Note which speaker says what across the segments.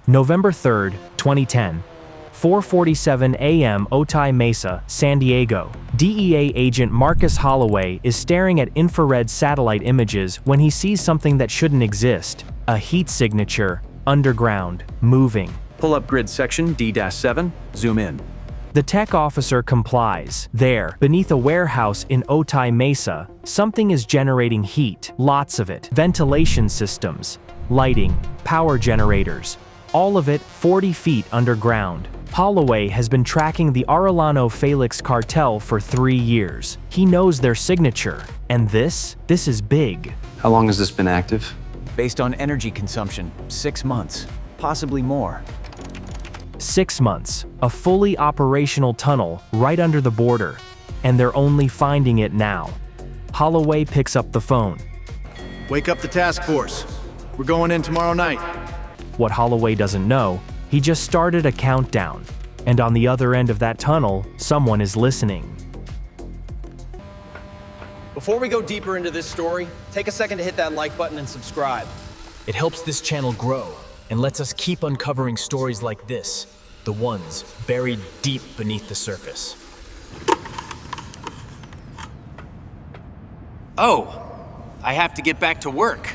Speaker 1: November 3, 2010. 4:47 a.m. Otay Mesa, San Diego. DEA agent Marcus Holloway is staring at infrared satellite images when he sees something that shouldn't exist. A heat signature, underground, moving.
Speaker 2: Pull up grid section D-7, zoom in.
Speaker 1: The tech officer complies. There, beneath a warehouse in Otay Mesa, something is generating heat, lots of it. Ventilation systems, lighting, power generators, all of it 40 feet underground. Holloway has been tracking the Arellano-Félix Cartel for 3 years. He knows their signature, and this is big.
Speaker 2: How long has this been active?
Speaker 3: Based on energy consumption, 6 months, possibly more.
Speaker 1: 6 months, a fully operational tunnel right under the border, and they're only finding it now. Holloway picks up the phone.
Speaker 4: Wake up the task force. We're going in tomorrow night.
Speaker 1: What Holloway doesn't know, he just started a countdown, and on the other end of that tunnel, someone is listening.
Speaker 5: Before we go deeper into this story, take a second to hit that like button and subscribe.
Speaker 6: It helps this channel grow and lets us keep uncovering stories like this, the ones buried deep beneath the surface.
Speaker 3: Oh, I have to get back to work.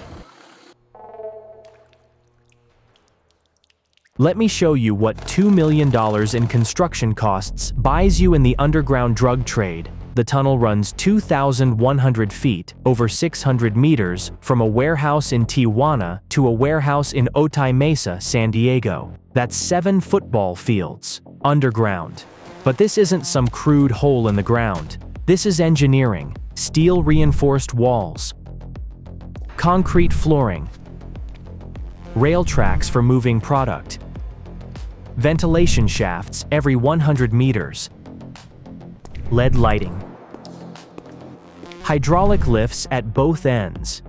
Speaker 1: Let me show you what $2 million in construction costs buys you in the underground drug trade. The tunnel runs 2,100 feet, over 600 meters, from a warehouse in Tijuana to a warehouse in Otay Mesa, San Diego. That's 7 football fields, underground. But this isn't some crude hole in the ground. This is engineering, steel-reinforced walls, concrete flooring, rail tracks for moving product, ventilation shafts every 100 meters, LED lighting, hydraulic lifts at both ends,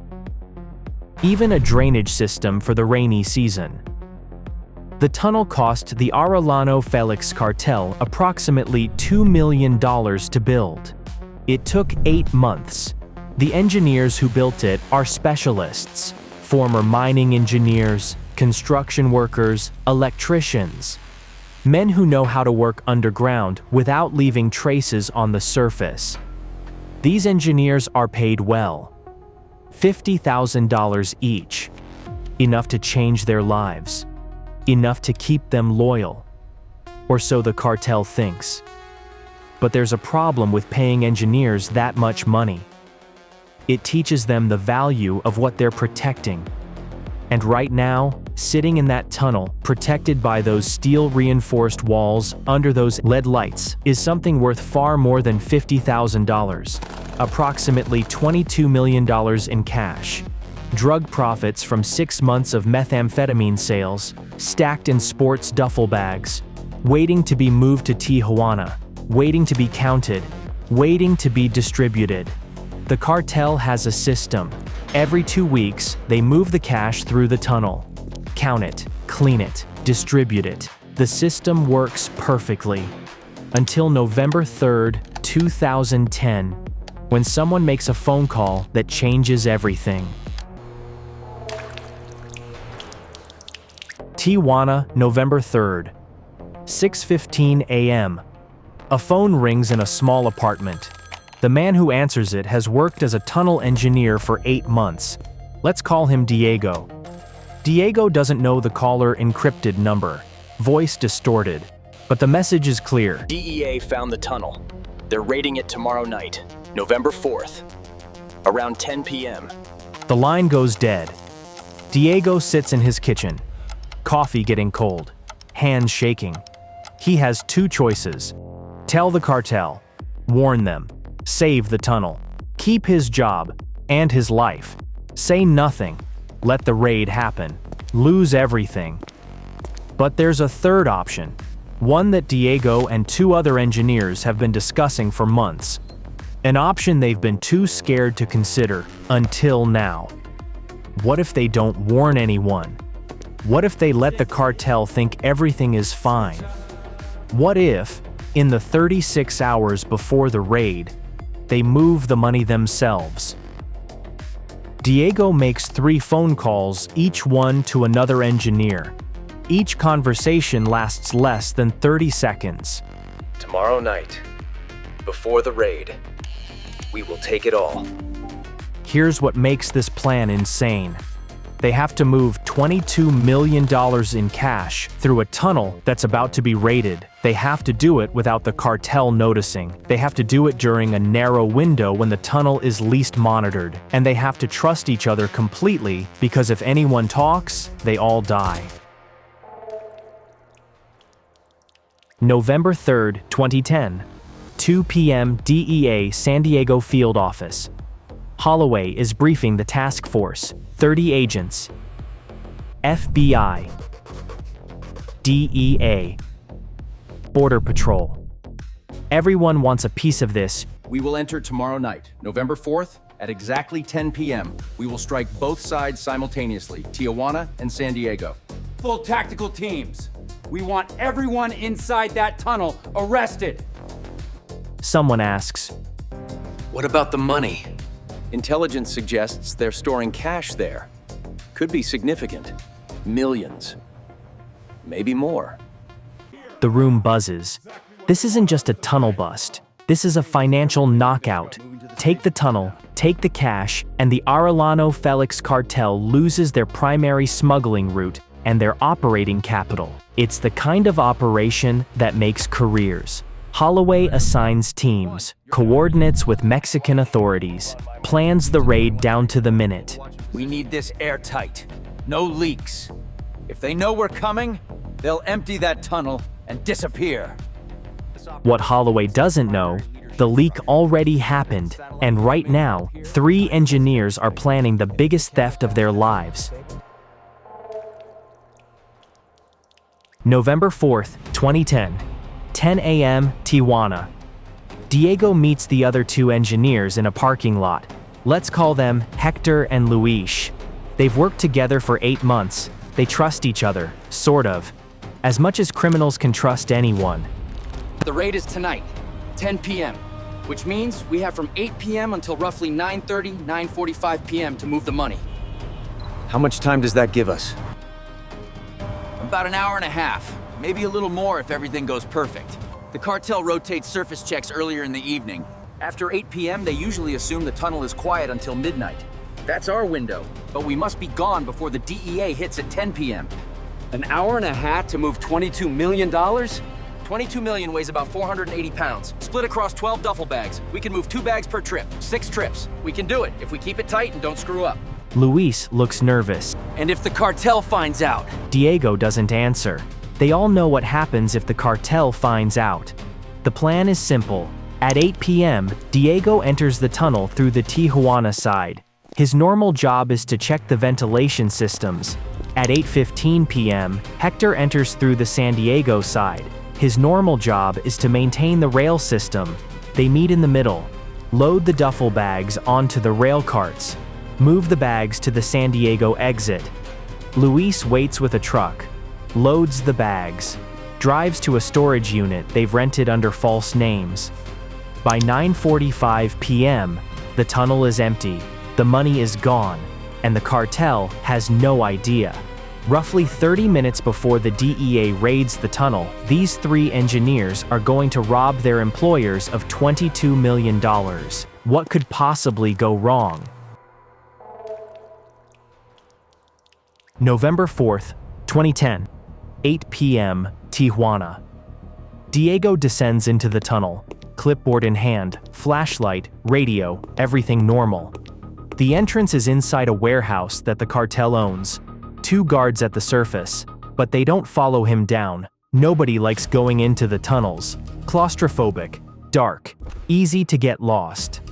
Speaker 1: even a drainage system for the rainy season. The tunnel cost the Arellano-Félix Cartel approximately $2 million to build. It took 8 months. The engineers who built it are specialists, former mining engineers, construction workers, electricians. Men who know how to work underground without leaving traces on the surface. These engineers are paid well. $50,000 each. Enough to change their lives. Enough to keep them loyal. Or so the cartel thinks. But there's a problem with paying engineers that much money. It teaches them the value of what they're protecting. And right now, sitting in that tunnel, protected by those steel-reinforced walls under those LED lights, is something worth far more than $50,000. Approximately $22 million in cash. Drug profits from 6 months of methamphetamine sales, stacked in sports duffel bags, waiting to be moved to Tijuana, waiting to be counted, waiting to be distributed. The cartel has a system. Every 2 weeks, they move the cash through the tunnel. Count it, clean it, distribute it. The system works perfectly. Until November 3rd, 2010, when someone makes a phone call that changes everything. Tijuana, November 3rd, 6:15 a.m. A phone rings in a small apartment. The man who answers it has worked as a tunnel engineer for 8 months. Let's call him Diego. Diego doesn't know the caller encrypted number, voice distorted, but the message is clear.
Speaker 6: DEA found the tunnel. They're raiding it tomorrow night, November 4th, around 10 p.m.
Speaker 1: The line goes dead. Diego sits in his kitchen, coffee getting cold, hands shaking. He has 2 choices. Tell the cartel, warn them, save the tunnel, keep his job and his life. Say nothing, let the raid happen, lose everything. But there's a third option, one that Diego and 2 other engineers have been discussing for months. An option they've been too scared to consider until now. What if they don't warn anyone? What if they let the cartel think everything is fine? What if, in the 36 hours before the raid, they move the money themselves? Diego makes 3 phone calls, each one to another engineer. Each conversation lasts less than 30 seconds.
Speaker 3: Tomorrow night, before the raid, we will take it all.
Speaker 1: Here's what makes this plan insane. They have to move $22 million in cash through a tunnel that's about to be raided. They have to do it without the cartel noticing. They have to do it during a narrow window when the tunnel is least monitored. And they have to trust each other completely because if anyone talks, they all die. November 3rd, 2010. 2 p.m. DEA San Diego field office. Holloway is briefing the task force. 30 agents. FBI. DEA. Border Patrol. Everyone wants a piece of this.
Speaker 5: We will enter tomorrow night, November 4th, at exactly 10 p.m. We will strike both sides simultaneously, Tijuana and San Diego.
Speaker 7: Full tactical teams. We want everyone inside that tunnel arrested.
Speaker 1: Someone asks,
Speaker 2: What about the money?
Speaker 5: Intelligence suggests they're storing cash there. Could be significant. Millions. Maybe more.
Speaker 1: the room buzzes. This isn't just a tunnel bust. This is a financial knockout. Take the tunnel, take the cash, and the Arellano-Félix Cartel loses their primary smuggling route and their operating capital. It's the kind of operation that makes careers. Holloway assigns teams, coordinates with Mexican authorities, plans the raid down to the minute.
Speaker 7: We need this airtight. No leaks. If they know we're coming, they'll empty that tunnel and disappear.
Speaker 1: What Holloway doesn't know, the leak already happened, and right now, 3 engineers are planning the biggest theft of their lives. November 4th, 2010, 10 a.m. Tijuana. Diego meets the other 2 engineers in a parking lot. Let's call them Hector and Luis. They've worked together for 8 months. They trust each other, sort of. As much as criminals can trust anyone.
Speaker 8: The raid is tonight, 10 p.m., which means we have from 8 p.m. until roughly 9:30, 9:45 p.m. to move the money.
Speaker 2: How much time does that give us?
Speaker 7: About an hour and a half, maybe a little more if everything goes perfect. The cartel rotates surface checks earlier in the evening.
Speaker 5: After 8 p.m., they usually assume the tunnel is quiet until midnight. That's our window, but we must be gone before the DEA hits at 10 p.m.
Speaker 8: An hour and a half to move $22 million? 22 million weighs about 480 pounds. Split across 12 duffel bags. We can move 2 bags per trip, 6 trips. We can do it if we keep it tight and don't screw up.
Speaker 1: Luis looks nervous.
Speaker 7: And if the cartel finds out?
Speaker 1: Diego doesn't answer. They all know what happens if the cartel finds out. The plan is simple. At 8 p.m., Diego enters the tunnel through the Tijuana side. His normal job is to check the ventilation systems. At 8:15 p.m., Hector enters through the San Diego side. His normal job is to maintain the rail system. They meet in the middle, load the duffel bags onto the rail carts, move the bags to the San Diego exit. Luis waits with a truck, loads the bags, drives to a storage unit they've rented under false names. By 9:45 p.m., the tunnel is empty, the money is gone, and the cartel has no idea. Roughly 30 minutes before the DEA raids the tunnel, these 3 engineers are going to rob their employers of $22 million. What could possibly go wrong? November 4th, 2010, 8 p.m., Tijuana. Diego descends into the tunnel, clipboard in hand, flashlight, radio, everything normal. The entrance is inside a warehouse that the cartel owns. 2 guards at the surface, but they don't follow him down. Nobody likes going into the tunnels. Claustrophobic, dark, easy to get lost.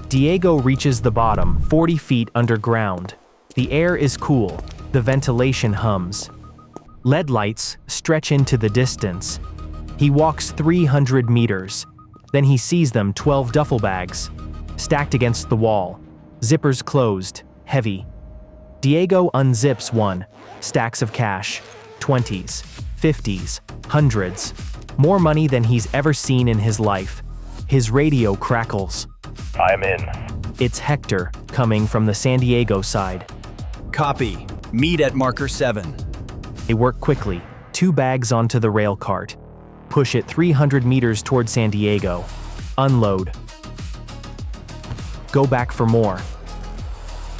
Speaker 1: Diego reaches the bottom, 40 feet underground. The air is cool, the ventilation hums. LED lights stretch into the distance. He walks 300 meters. Then he sees them 12 duffel bags, stacked against the wall. Zippers closed, heavy. Diego unzips one, stacks of cash, 20s, 50s, hundreds. More money than he's ever seen in his life. His radio crackles.
Speaker 9: I'm in.
Speaker 1: It's Hector, coming from the San Diego side.
Speaker 3: Copy. Meet at marker 7.
Speaker 1: They work quickly, 2 bags onto the rail cart. Push it 300 meters toward San Diego. Unload. Go back for more.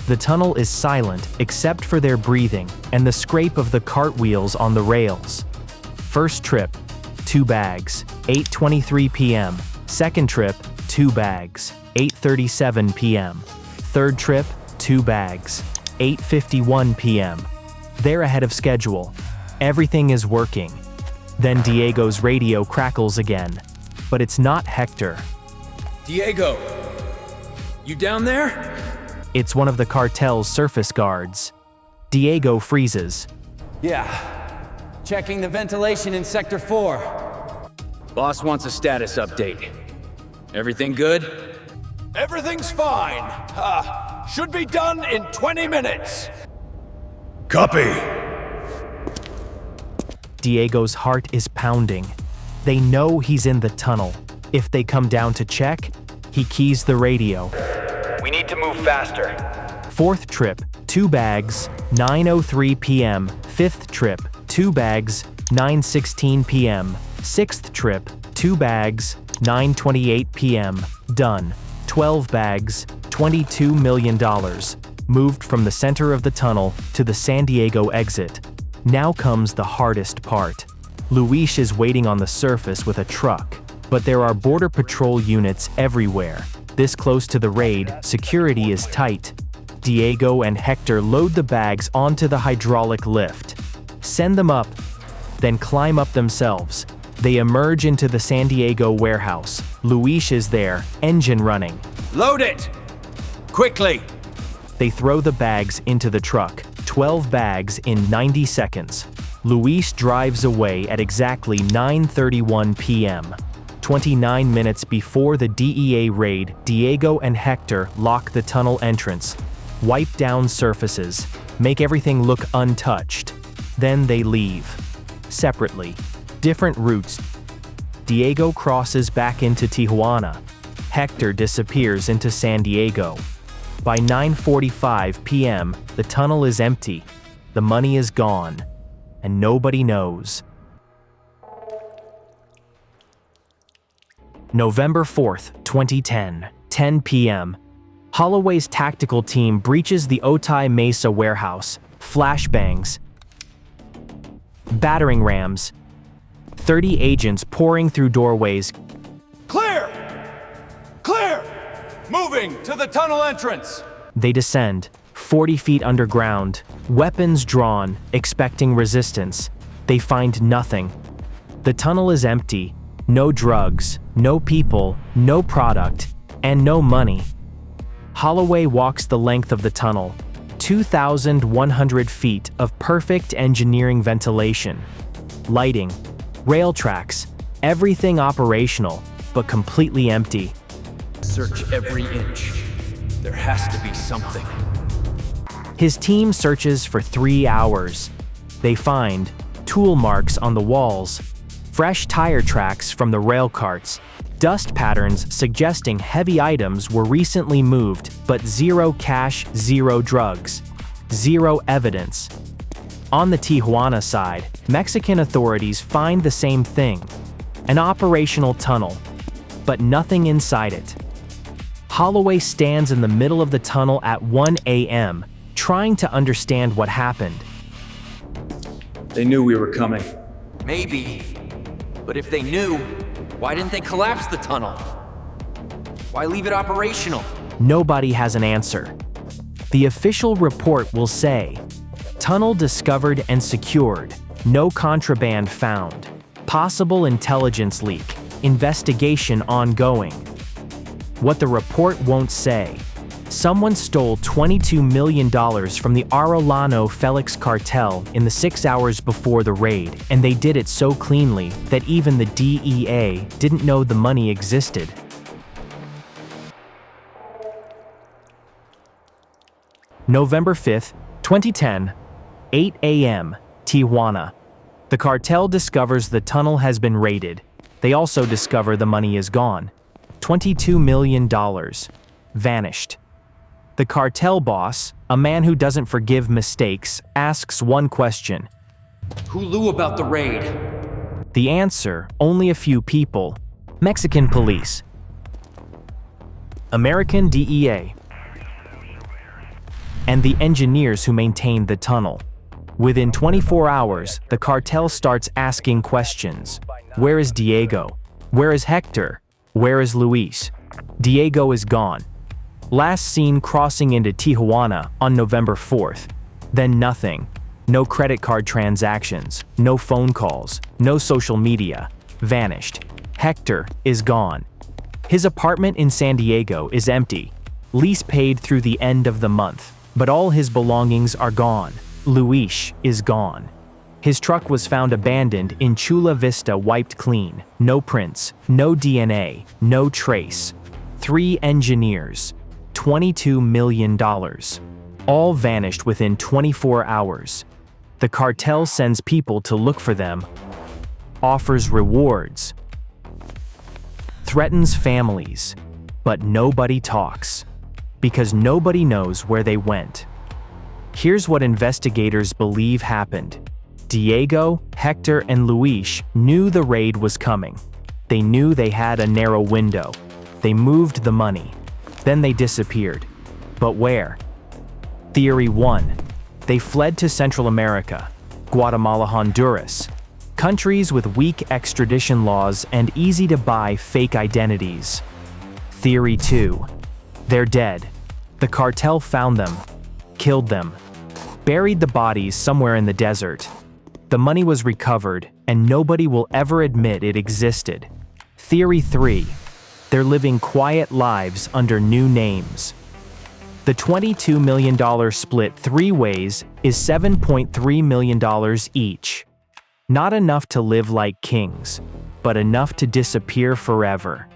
Speaker 1: The tunnel is silent except for their breathing and the scrape of the cartwheels on the rails. First trip, 2 bags, 8:23 p.m. Second trip, 2 bags, 8:37 p.m. Third trip, 2 bags, 8:51 p.m. They're ahead of schedule. Everything is working. Then Diego's radio crackles again. But it's not Hector.
Speaker 5: Diego! You down there?
Speaker 1: It's one of the cartel's surface guards. Diego freezes.
Speaker 8: Yeah. Checking the ventilation in Sector 4.
Speaker 5: Boss wants a status update. Everything good?
Speaker 9: Everything's fine. Should be done in 20 minutes.
Speaker 4: Copy.
Speaker 1: Diego's heart is pounding. They know he's in the tunnel. If they come down to check, he keys the radio.
Speaker 3: We need to move faster.
Speaker 1: Fourth trip, 2 bags, 9:03 p.m. Fifth trip, 2 bags, 9:16 p.m. Sixth trip, 2 bags, 9:28 p.m. Done. 12 bags, $22 million. Moved from the center of the tunnel to the San Diego exit. Now comes the hardest part. Luis is waiting on the surface with a truck, but there are border patrol units everywhere. This close to the raid, security is tight. Diego and Hector load the bags onto the hydraulic lift. Send them up, then climb up themselves. They emerge into the San Diego warehouse. Luis is there, engine running.
Speaker 5: Load it! Quickly!
Speaker 1: They throw the bags into the truck, 12 bags in 90 seconds. Luis drives away at exactly 9:31 p.m. 29 minutes before the DEA raid, Diego and Hector lock the tunnel entrance, wipe down surfaces, make everything look untouched. Then they leave. Separately. Different routes. Diego crosses back into Tijuana. Hector disappears into San Diego. By 9:45 p.m., the tunnel is empty. The money is gone. And nobody knows. November 4th, 2010, 10 p.m. Holloway's tactical team breaches the Otay Mesa warehouse. Flashbangs. Battering rams. 30 agents pouring through doorways.
Speaker 9: Clear! Clear! Moving to the tunnel entrance!
Speaker 1: They descend, 40 feet underground, weapons drawn, expecting resistance. They find nothing. The tunnel is empty. No drugs, no people, no product, and no money. Holloway walks the length of the tunnel, 2,100 feet of perfect engineering ventilation. Lighting, rail tracks, everything operational, but completely empty.
Speaker 5: Search every inch. There has to be something.
Speaker 1: His team searches for 3 hours. They find tool marks on the walls, fresh tire tracks from the rail carts, dust patterns suggesting heavy items were recently moved, but zero cash, zero drugs, zero evidence. On the Tijuana side, Mexican authorities find the same thing, an operational tunnel, but nothing inside it. Holloway stands in the middle of the tunnel at 1 a.m., trying to understand what happened.
Speaker 5: They knew we were coming.
Speaker 7: Maybe. But if they knew, why didn't they collapse the tunnel? Why leave it operational?
Speaker 1: Nobody has an answer. The official report will say, tunnel discovered and secured, no contraband found, possible intelligence leak, investigation ongoing. What the report won't say, someone stole $22 million from the Arellano-Félix Cartel in the 6 hours before the raid, and they did it so cleanly that even the DEA didn't know the money existed. November 5th, 2010, 8 a.m., Tijuana. The cartel discovers the tunnel has been raided. They also discover the money is gone. $22 million. Vanished. The cartel boss, a man who doesn't forgive mistakes, asks one question.
Speaker 8: Who knew about the raid?
Speaker 1: The answer, only a few people. Mexican police. American DEA. And the engineers who maintained the tunnel. Within 24 hours, the cartel starts asking questions. Where is Diego? Where is Hector? Where is Luis? Diego is gone. Last seen crossing into Tijuana on November 4th. Then nothing. No credit card transactions, no phone calls, no social media. Vanished. Hector is gone. His apartment in San Diego is empty. Lease paid through the end of the month, but all his belongings are gone. Luis is gone. His truck was found abandoned in Chula Vista, wiped clean. No prints, no DNA, no trace. 3 engineers, $22 million. All vanished within 24 hours. The cartel sends people to look for them, offers rewards, threatens families, but nobody talks, because nobody knows where they went. Here's what investigators believe happened. Diego, Hector, and Luis knew the raid was coming. They knew they had a narrow window. They moved the money. Then they disappeared. But where? Theory 1. They fled to Central America, Guatemala, Honduras, countries with weak extradition laws and easy-to-buy fake identities. Theory 2. They're dead. The cartel found them, killed them, buried the bodies somewhere in the desert. The money was recovered, and nobody will ever admit it existed. Theory 3. They're living quiet lives under new names. The $22 million split 3 ways is $7.3 million each. Not enough to live like kings, but enough to disappear forever.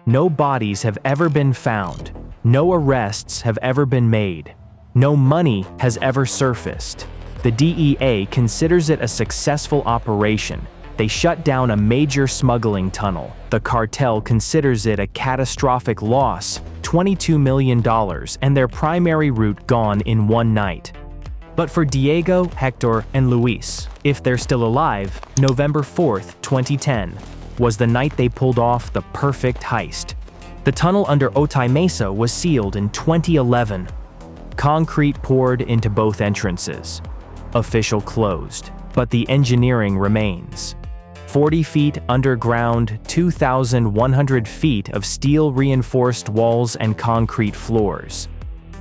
Speaker 1: No bodies have ever been found. No arrests have ever been made. No money has ever surfaced. The DEA considers it a successful operation. They shut down a major smuggling tunnel. The cartel considers it a catastrophic loss, $22 million, and their primary route gone in one night. But for Diego, Hector, and Luis, if they're still alive, November 4th, 2010, was the night they pulled off the perfect heist. The tunnel under Otay Mesa was sealed in 2011. Concrete poured into both entrances. Official closed, but the engineering remains. 40 feet underground, 2,100 feet of steel-reinforced walls and concrete floors.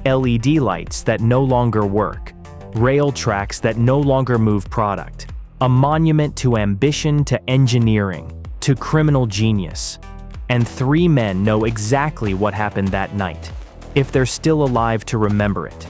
Speaker 1: LED lights that no longer work. Rail tracks that no longer move product. A monument to ambition, to engineering, to criminal genius. And 3 men know exactly what happened that night, if they're still alive to remember it.